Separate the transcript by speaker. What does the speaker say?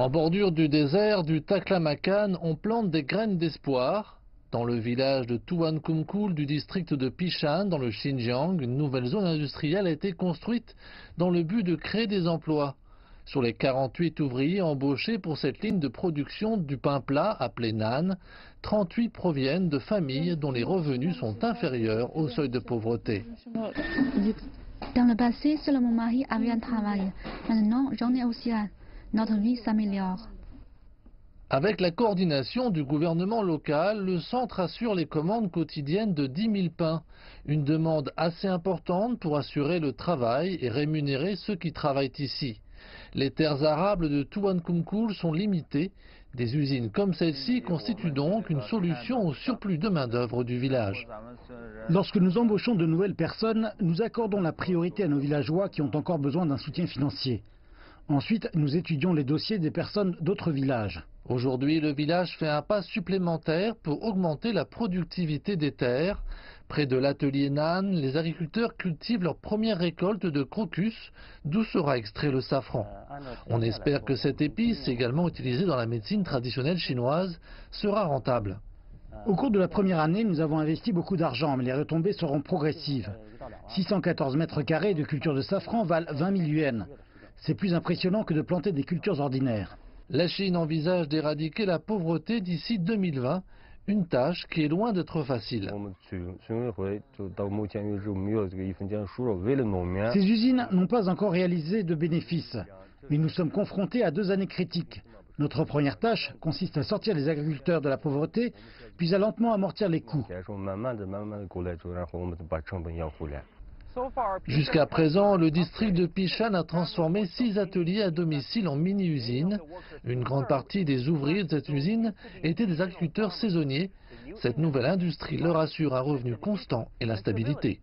Speaker 1: En bordure du désert du Taklamakan, on plante des graines d'espoir. Dans le village de Tuankumkul du district de Pishan, dans le Xinjiang, une nouvelle zone industrielle a été construite dans le but de créer des emplois. Sur les 48 ouvriers embauchés pour cette ligne de production du pain plat appelé Nan, 38 proviennent de familles dont les revenus sont inférieurs au seuil de pauvreté.
Speaker 2: Dans le passé, seul mon mari avait un travail. Maintenant, j'en ai aussi un. Notre vie s'améliore.
Speaker 1: Avec la coordination du gouvernement local, le centre assure les commandes quotidiennes de 10 000 pains. Une demande assez importante pour assurer le travail et rémunérer ceux qui travaillent ici. Les terres arables de Tuankumkul sont limitées. Des usines comme celle-ci constituent donc une solution au surplus de main-d'œuvre du village.
Speaker 3: Lorsque nous embauchons de nouvelles personnes, nous accordons la priorité à nos villageois qui ont encore besoin d'un soutien financier. Ensuite, nous étudions les dossiers des personnes d'autres villages.
Speaker 1: Aujourd'hui, le village fait un pas supplémentaire pour augmenter la productivité des terres. Près de l'atelier Nan, les agriculteurs cultivent leur première récolte de crocus, d'où sera extrait le safran. On espère que cette épice, également utilisée dans la médecine traditionnelle chinoise, sera rentable.
Speaker 3: Au cours de la première année, nous avons investi beaucoup d'argent, mais les retombées seront progressives. 614 mètres carrés de culture de safran valent 20 000 yuans. C'est plus impressionnant que de planter des cultures ordinaires.
Speaker 1: La Chine envisage d'éradiquer la pauvreté d'ici 2020, une tâche qui est loin d'être facile.
Speaker 3: Ces usines n'ont pas encore réalisé de bénéfices, mais nous sommes confrontés à 2 années critiques. Notre première tâche consiste à sortir les agriculteurs de la pauvreté, puis à lentement amortir les coûts.
Speaker 1: Jusqu'à présent, le district de Pishan a transformé 6 ateliers à domicile en mini-usines. Une grande partie des ouvriers de cette usine étaient des agriculteurs saisonniers. Cette nouvelle industrie leur assure un revenu constant et la stabilité.